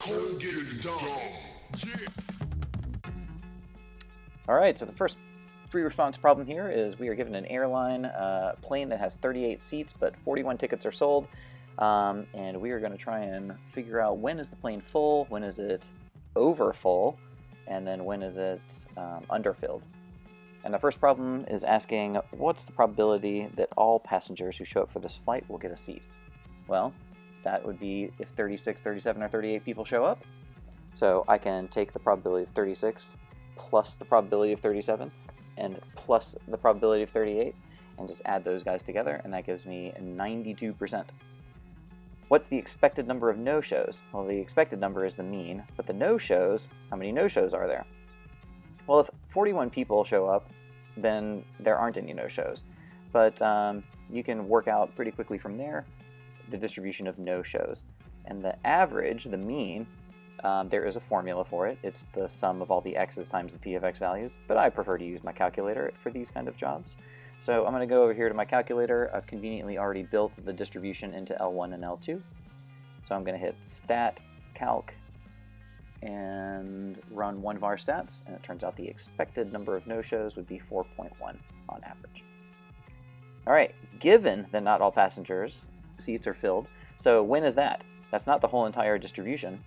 Go get it done. Yeah. All right, so the first free response problem here is we are given an airline plane that has 38 seats, but 41 tickets are sold. And we are going to try and figure out when is the plane full, when is it over full, and then when is it underfilled. And the first problem is asking, what's the probability that all passengers who show up for this flight will get a seat? Well, that would be if 36, 37, or 38 people show up. So I can take the probability of 36 plus the probability of 37 and plus the probability of 38 and just add those guys together, and that gives me 92%. What's the expected number of no-shows? Well, the expected number is the mean, but the no-shows, how many no-shows are there? Well, if 41 people show up, then there aren't any no-shows. But you can work out pretty quickly from there the distribution of no-shows. And the average, the mean, there is a formula for it. It's the sum of all the x's times the p of x values, but I prefer to use my calculator for these kind of jobs. So I'm going to go over here to my calculator. I've conveniently already built the distribution into L1 and L2. So I'm going to hit stat calc and run 1var stats, and it turns out the expected number of no-shows would be 4.1 on average. All right, given that not all passengers' seats are filled, so when is that? That's not the whole entire distribution.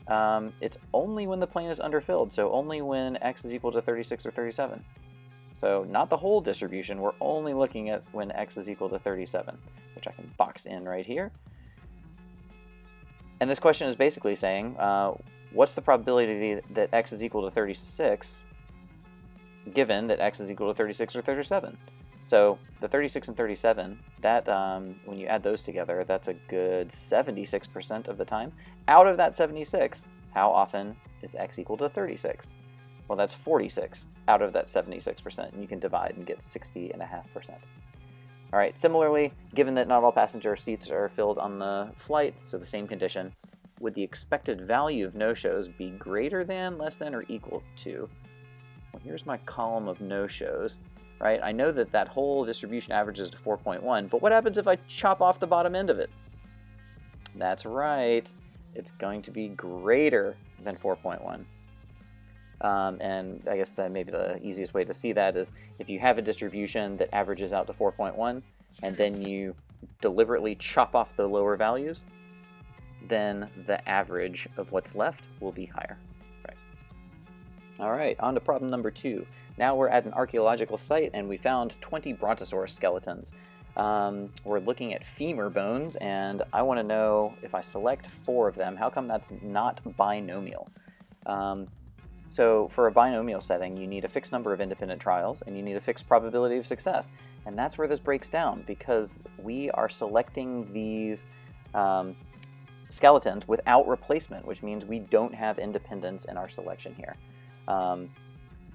It's only when the plane is underfilled, so only when x is equal to 36 or 37. So not the whole distribution, we're only looking at when x is equal to 37, which I can box in right here. And this question is basically saying, what's the probability that x is equal to 36 given that x is equal to 36 or 37? So the 36 and 37, that when you add those together, that's a good 76% of the time. Out of that 76, how often is x equal to 36? Well, that's 46 out of that 76%, and you can divide and get 60.5%. All right, similarly, given that not all passenger seats are filled on the flight, so the same condition, would the expected value of no-shows be greater than, less than, or equal to? Well, here's my column of no-shows, right? I know that that whole distribution averages to 4.1, but what happens if I chop off the bottom end of it? That's right, it's going to be greater than 4.1. And I guess that maybe the easiest way to see that is if you have a distribution that averages out to 4.1 and then you deliberately chop off the lower values, then the average of what's left will be higher. Right. All right, on to problem number 2. Now we're at an archaeological site and we found 20 Brontosaurus skeletons. We're looking at femur bones, and I want to know if I select 4 of them, how come that's not binomial? So for a binomial setting, you need a fixed number of independent trials, and you need a fixed probability of success. And that's where this breaks down, because we are selecting these skeletons without replacement, which means we don't have independence in our selection here.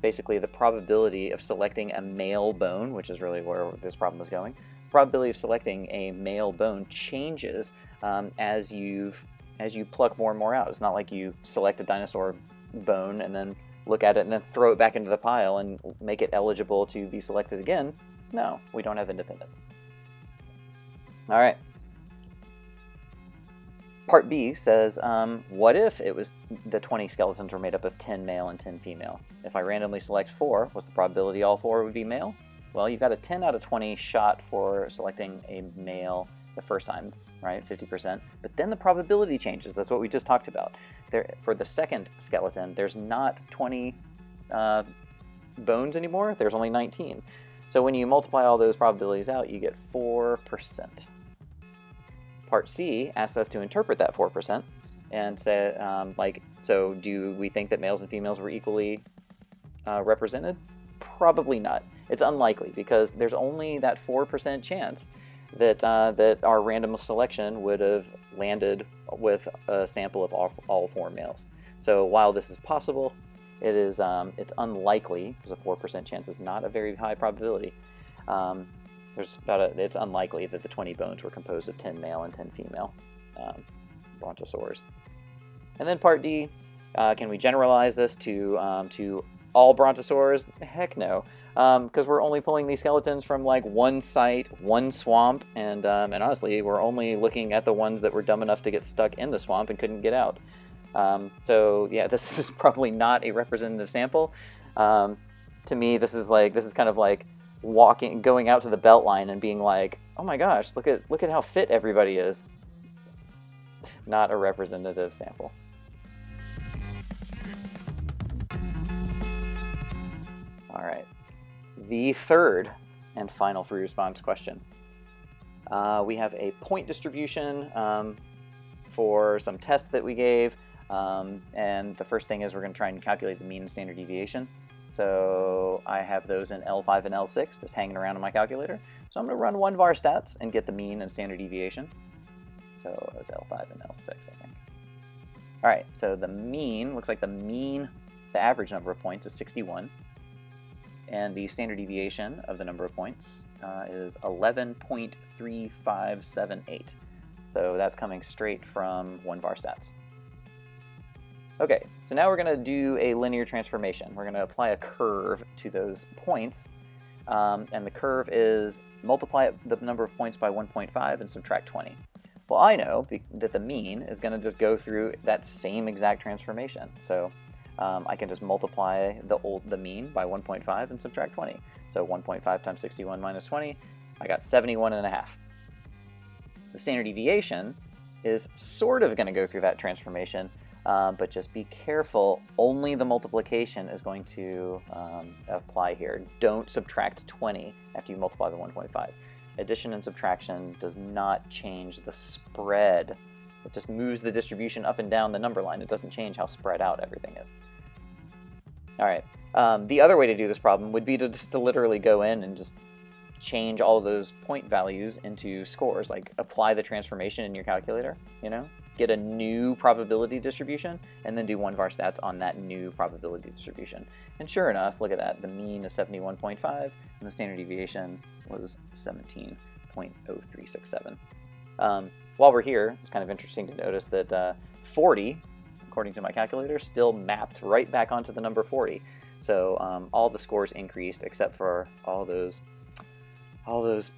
Basically, the probability of selecting a male bone, which is really where this problem is going, probability of selecting a male bone changes as you pluck more and more out. It's not like you select a dinosaur bone and then look at it and then throw it back into the pile and make it eligible to be selected again. No, we don't have independence. All right. Part B says, what if it was the 20 skeletons were made up of 10 male and 10 female? If I randomly select 4, what's the probability all 4 would be male? Well, you've got a 10 out of 20 shot for selecting a male the first time, right, 50%. But then the probability changes. That's what we just talked about. For the second skeleton, there's not 20 bones anymore. There's only 19. So when you multiply all those probabilities out, you get 4%. Part C asks us to interpret that 4% and say, so do we think that males and females were equally represented? Probably not. It's unlikely, because there's only that 4% chance that our random selection would have landed with a sample of all 4 males. So while this is possible, it's unlikely, because a 4% chance is not a very high probability. It's unlikely that the 20 bones were composed of 10 male and 10 female brontosaurs. And then part D, can we generalize this to all brontosaurs? Heck no, because we're only pulling these skeletons from like one site, one swamp, and honestly, we're only looking at the ones that were dumb enough to get stuck in the swamp and couldn't get out. So yeah, this is probably not a representative sample. To me, this is kind of like going out to the belt line and being like, oh my gosh, look at how fit everybody is. Not a representative sample. All right, the third and final free response question. We have a point distribution for some tests that we gave, and the first thing is we're going to try and calculate the mean and standard deviation. So I have those in L5 and L6 just hanging around in my calculator. So I'm going to run 1var_stats and get the mean and standard deviation. So it was L5 and L6, I think. All right, so the mean, looks like the average number of points is 61. And the standard deviation of the number of points is 11.3578. So that's coming straight from 1var_stats. Okay, so now we're going to do a linear transformation. We're going to apply a curve to those points. And the curve is multiply the number of points by 1.5 and subtract 20. Well, I know that the mean is going to just go through that same exact transformation. So I can just multiply the mean by 1.5 and subtract 20. So 1.5 times 61 minus 20, I got 71.5. The standard deviation is sort of going to go through that transformation, but just be careful. Only the multiplication is going to apply here. Don't subtract 20 after you multiply by 1.5. Addition and subtraction does not change the spread. It just moves the distribution up and down the number line. It doesn't change how spread out everything is. All right. The other way to do this problem would be to just literally go in and just change all of those point values into scores, like apply the transformation in your calculator, get a new probability distribution, and then do 1var_stats on that new probability distribution. And sure enough, look at that. The mean is 71.5, and the standard deviation was 17.0367. While we're here, it's kind of interesting to notice that 40, according to my calculator, still mapped right back onto the number 40. So all the scores increased except for all those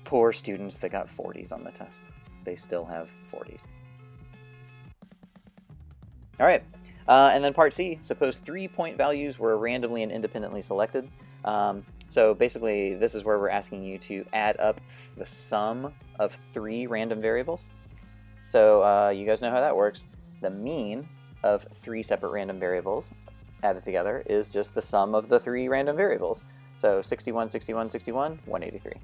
poor students that got 40s on the test. They still have 40s. All right, and then part C, suppose 3 point values were randomly and independently selected. So basically, this is where we're asking you to add up the sum of 3 random variables. So you guys know how that works. The mean of 3 separate random variables added together is just the sum of the 3 random variables. So 61, 61, 61, 183.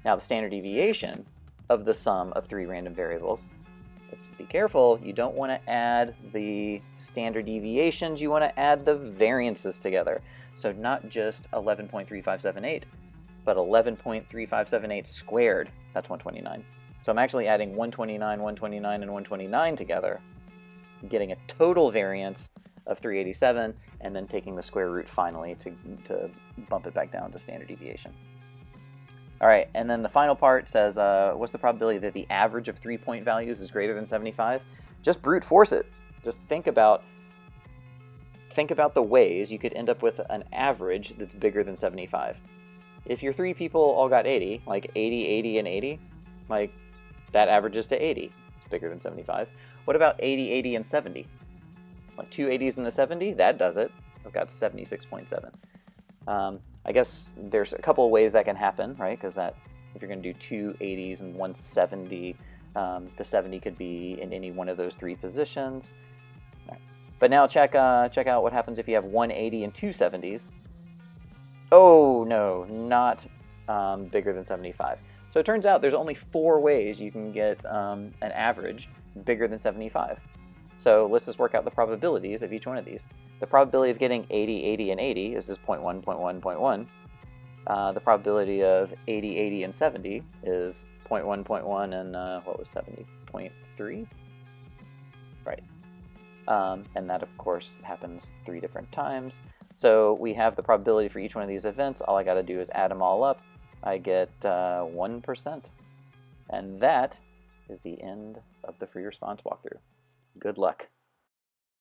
Now the standard deviation of the sum of 3 random variables, just be careful, you don't want to add the standard deviations, you want to add the variances together. So not just 11.3578, but 11.3578 squared, that's 129. So I'm actually adding 129, 129, and 129 together, getting a total variance of 387, and then taking the square root finally to bump it back down to standard deviation. All right, and then the final part says, what's the probability that the average of 3 point values is greater than 75? Just brute force it. Just think about the ways you could end up with an average that's bigger than 75. If your 3 people all got 80, like 80, 80, and 80, like that averages to 80. It's bigger than 75. What about 80, 80, and 70? Like 2 80s and a 70? That does it. I've got 76.7. I guess there's a couple of ways that can happen, right? Because if you're going to do 2 80s and 1 70, the 70 could be in any one of those 3 positions. Right. But now check out what happens if you have 1 80 and 2 70s. Oh no, not bigger than 75. So it turns out there's only 4 ways you can get an average bigger than 75. So let's just work out the probabilities of each one of these. The probability of getting 80, 80, and 80 is just 0.1, 0.1, 0.1. The probability of 80, 80, and 70 is 0.1, 0.1, and what was 70? 0.3? Right. And that, of course, happens 3 different times. So we have the probability for each one of these events. All I got to do is add them all up. I get 1%. And that is the end of the free response walkthrough. Good luck.